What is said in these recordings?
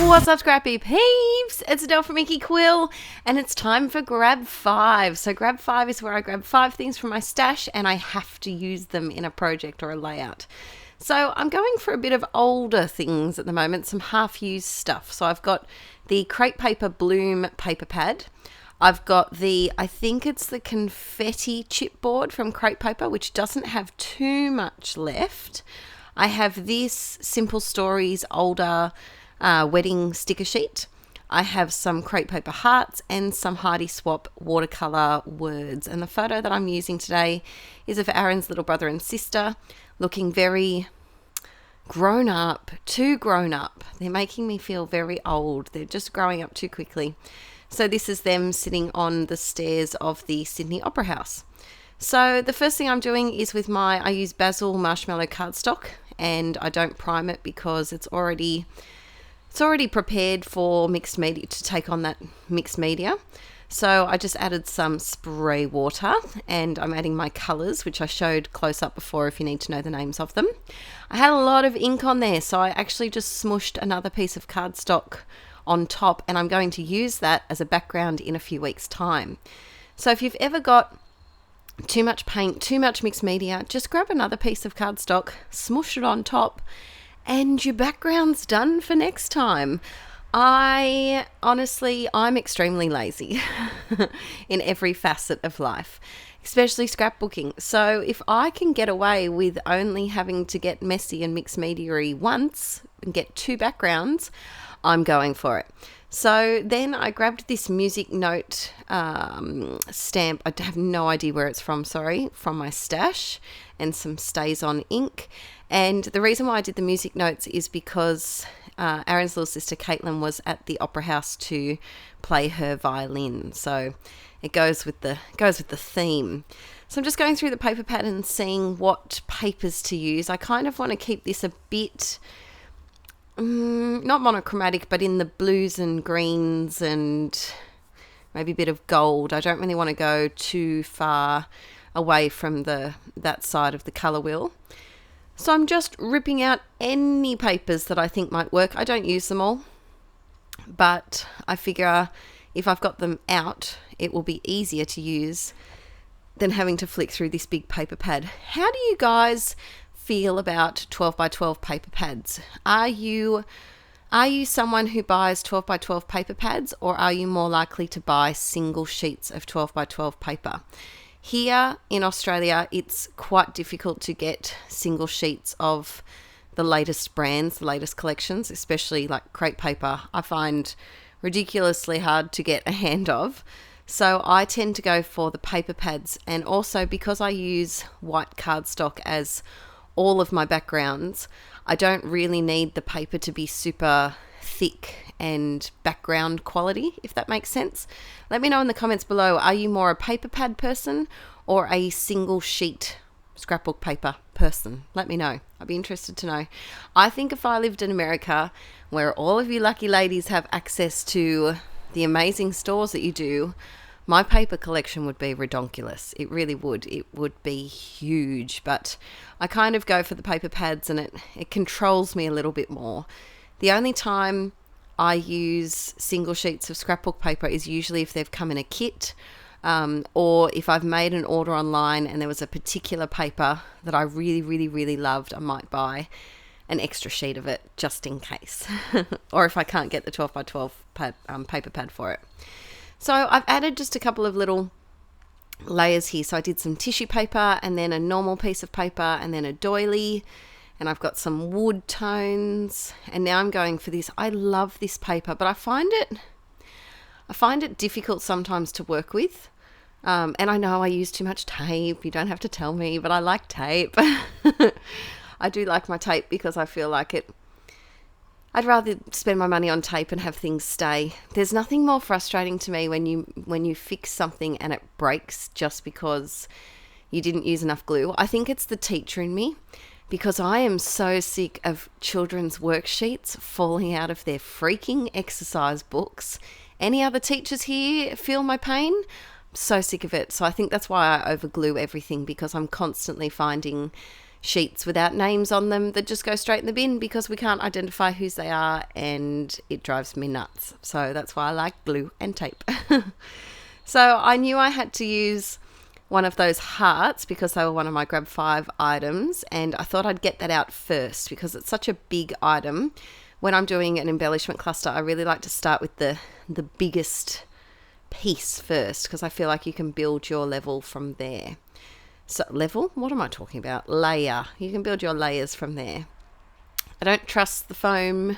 What's up, Scrappy Peeps? It's Adele from Inkie Quill, and it's time for Grab 5. So Grab 5 is where I grab 5 things from my stash, and I have to use them in a project or a layout. So I'm going for a bit of older things at the moment, some half-used stuff. So I've got the Crepe Paper Bloom paper pad. I've got I think it's the confetti chipboard from Crepe Paper, which doesn't have too much left. I have this Simple Stories older wedding sticker sheet. I have some Crepe Paper hearts and some Hardy Swap watercolor words. And the photo that I'm using today is of Aaron's little brother and sister, looking very grown up, too grown up. They're making me feel very old. They're just growing up too quickly. So this is them sitting on the stairs of the Sydney Opera House. So the first thing I'm doing is I use Basil marshmallow cardstock, and I don't prime it because it's already prepared for mixed media, to take on that mixed media. So I just added some spray water, and I'm adding my colours, which I showed close up before if you need to know the names of them. I had a lot of ink on there, so I actually just smooshed another piece of cardstock on top, and I'm going to use that as a background in a few weeks' time. So if you've ever got too much paint, too much mixed media, just grab another piece of cardstock, smoosh it on top, and your background's done for next time. I'm extremely lazy in every facet of life, especially scrapbooking. So if I can get away with only having to get messy and mixed media-y once and get 2 backgrounds, I'm going for it. So then I grabbed this music note stamp. I have no idea where it's from, from my stash, and some Stays On ink. And the reason why I did the music notes is because Aaron's little sister Caitlin was at the Opera House to play her violin. So it goes with the theme. So I'm just going through the paper pad and seeing what papers to use. I kind of want to keep this a bit not monochromatic, but in the blues and greens and maybe a bit of gold. I don't really want to go too far away from that side of the colour wheel. So I'm just ripping out any papers that I think might work. I don't use them all, but I figure if I've got them out, it will be easier to use than having to flick through this big paper pad. How do you guys feel about 12 by 12 paper pads? Are you someone who buys 12 by 12 paper pads, or are you more likely to buy single sheets of 12 by 12 paper? Here in Australia, it's quite difficult to get single sheets of the latest brands, the latest collections, especially like Crepe Paper. I find ridiculously hard to get a hand of. So I tend to go for the paper pads, and also because I use white cardstock as all of my backgrounds, I don't really need the paper to be super thick and background quality, if that makes sense. Let me know in the comments below, are you more a paper pad person or a single sheet scrapbook paper person? Let me know. I'd be interested to know. I think if I lived in America, where all of you lucky ladies have access to the amazing stores that you do, my paper collection would be redonkulous. It really would. It would be huge, but I kind of go for the paper pads, and it controls me a little bit more. The only time I use single sheets of scrapbook paper is usually if they've come in a kit, or if I've made an order online and there was a particular paper that I really, really, really loved, I might buy an extra sheet of it just in case, or if I can't get the 12 by 12 paper pad for it. So I've added just a couple of little layers here. So I did some tissue paper, and then a normal piece of paper, and then a doily, and I've got some wood tones, and now I'm going for this. I love this paper, but I find it difficult sometimes to work with. And I know I use too much tape. You don't have to tell me, but I like tape. I do like my tape because I feel like I'd rather spend my money on tape and have things stay. There's nothing more frustrating to me when you fix something and it breaks just because you didn't use enough glue. I think it's the teacher in me, because I am so sick of children's worksheets falling out of their freaking exercise books. Any other teachers here feel my pain? I'm so sick of it. So I think that's why I overglue everything, because I'm constantly finding sheets without names on them that just go straight in the bin because we can't identify whose they are, and it drives me nuts. So that's why I like glue and tape. So I knew I had to use one of those hearts because they were one of my Grab 5 items, and I thought I'd get that out first because it's such a big item. When I'm doing an embellishment cluster, I really like to start with the biggest piece first because I feel like you can build your level from there. So level? What am I talking about? Layer. You can build your layers from there. I don't trust the foam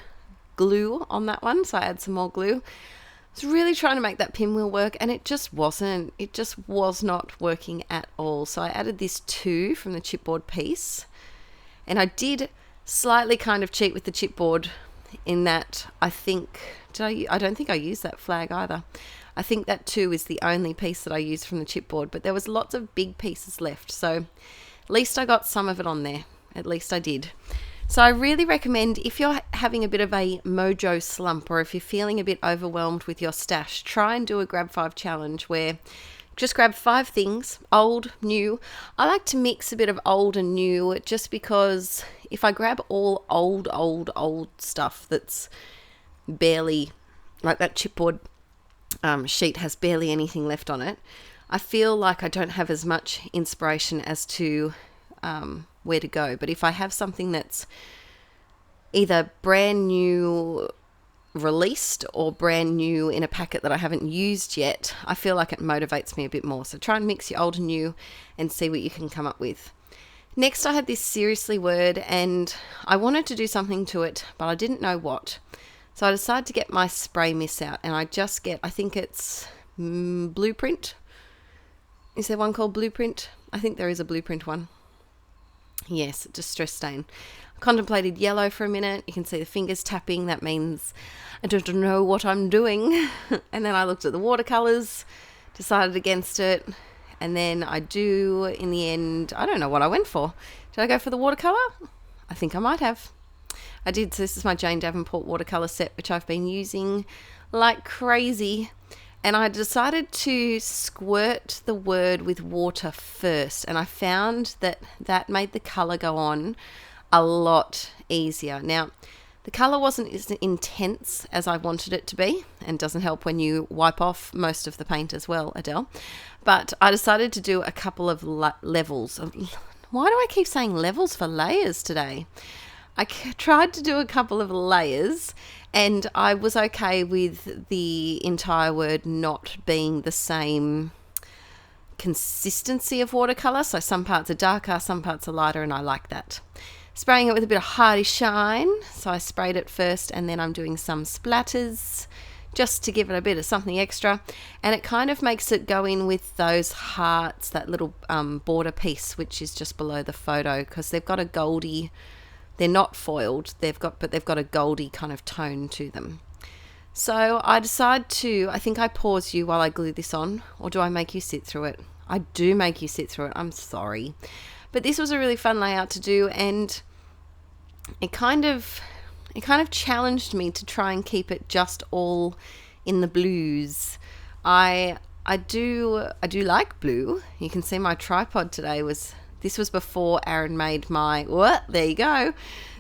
glue on that one, so I add some more glue. I was really trying to make that pinwheel work, and it just wasn't. It just was not working at all. So I added this 2 from the chipboard piece, and I did slightly kind of cheat with the chipboard in that I don't think I used that flag either. I think that 2 is the only piece that I used from the chipboard, but there was lots of big pieces left. So at least I got some of it on there. At least I did. So I really recommend, if you're having a bit of a mojo slump or if you're feeling a bit overwhelmed with your stash, try and do a Grab 5 challenge where just grab 5 things, old, new. I like to mix a bit of old and new just because if I grab all old stuff that's barely, like that chipboard sheet has barely anything left on it, I feel like I don't have as much inspiration as to where to go. But if I have something that's either brand new released or brand new in a packet that I haven't used yet, I feel like it motivates me a bit more. So try and mix your old and new and see what you can come up with. Next, I had this seriously word, and I wanted to do something to it, but I didn't know what. So I decided to get my spray mist out, and I think it's Blueprint. Is there one called Blueprint? I think there is a Blueprint one. Yes, distress stain. I contemplated yellow for a minute. You can see the fingers tapping. That means I don't know what I'm doing. And then I looked at the watercolors, decided against it. And then in the end, I don't know what I went for. Did I go for the watercolor? I think I might have. I did. So this is my Jane Davenport watercolor set, which I've been using like crazy. And I decided to squirt the word with water first. And I found that made the color go on a lot easier. Now, the color wasn't as intense as I wanted it to be, and doesn't help when you wipe off most of the paint as well, Adele. But I decided to do a couple of levels. Why do I keep saying levels for layers today? I tried to do a couple of layers, and I was okay with the entire word not being the same consistency of watercolor. So some parts are darker, some parts are lighter, and I like that. Spraying it with a bit of Hardy Shine. So I sprayed it first, and then I'm doing some splatters just to give it a bit of something extra. And it kind of makes it go in with those hearts, that little border piece, which is just below the photo, because they've got a goldy, they're not foiled, but they've got a goldy kind of tone to them. So I think I pause you while I glue this on, or do I make you sit through it? I do make you sit through it, I'm sorry. But this was a really fun layout to do, and it kind of challenged me to try and keep it just all in the blues. I do like blue. You can see my tripod today this was before Aaron made there you go.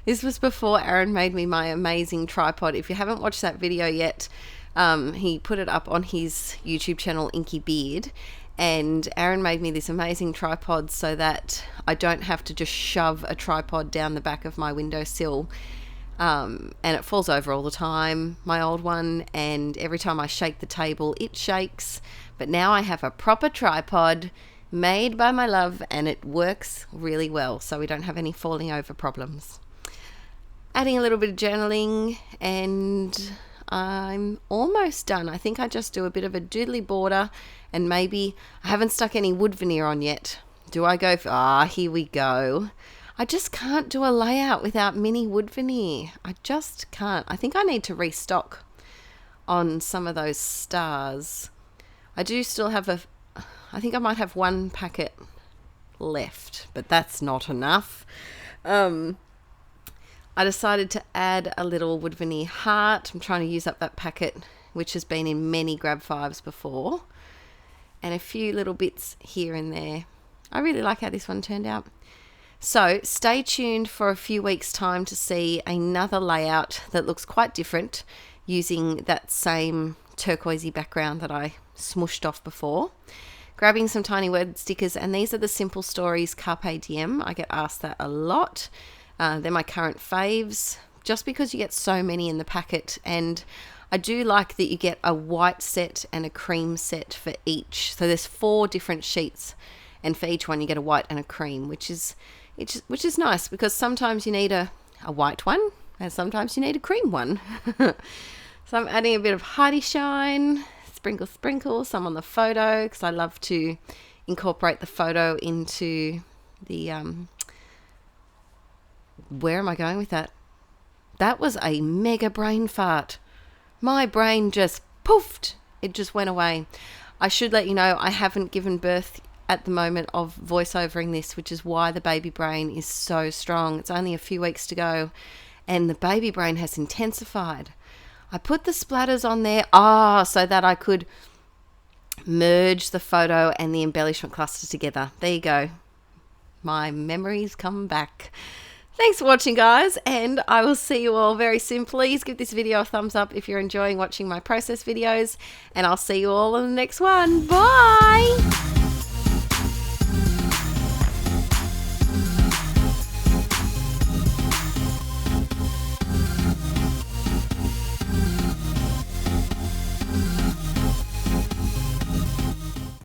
This was before Aaron made me my amazing tripod. If you haven't watched that video yet, he put it up on his YouTube channel, Inkie Beard. And Aaron made me this amazing tripod so that I don't have to just shove a tripod down the back of my windowsill. And it falls over all the time, my old one. And every time I shake the table, it shakes. But now I have a proper tripod made by my love, and it works really well. So we don't have any falling over problems. Adding a little bit of journaling, and I'm almost done. I think I just do a bit of a doodly border, and maybe I haven't stuck any wood veneer on yet. Do I go for, here we go. I just can't do a layout without mini wood veneer. I just can't. I think I need to restock on some of those stars. I do still have I think I might have one packet left, but that's not enough. I decided to add a little wood veneer heart. I'm trying to use up that packet, which has been in many Grab 5s before. And a few little bits here and there. I really like how this one turned out. So stay tuned for a few weeks' time to see another layout that looks quite different using that same turquoisey background that I smooshed off before. Grabbing some tiny word stickers, and these are the Simple Stories Carpe Diem. I get asked that a lot. They're my current faves, just because you get so many in the packet, and I do like that you get a white set and a cream set for each. So there's 4 different sheets, and for each one you get a white and a cream, which is nice, because sometimes you need a white one and sometimes you need a cream one. So I'm adding a bit of Heidi Shine, sprinkle some on the photo, because I love to incorporate the photo into the where am I going with that? That was a mega brain fart. My brain just poofed. It just went away. I should let you know I haven't given birth at the moment of voiceovering this, which is why the baby brain is so strong. It's only a few weeks to go, and the baby brain has intensified. I put the splatters on there so that I could merge the photo and the embellishment cluster together. There you go. My memories come back. Thanks for watching, guys, and I will see you all very soon. Please give this video a thumbs up if you're enjoying watching my process videos, and I'll see you all in the next one. Bye!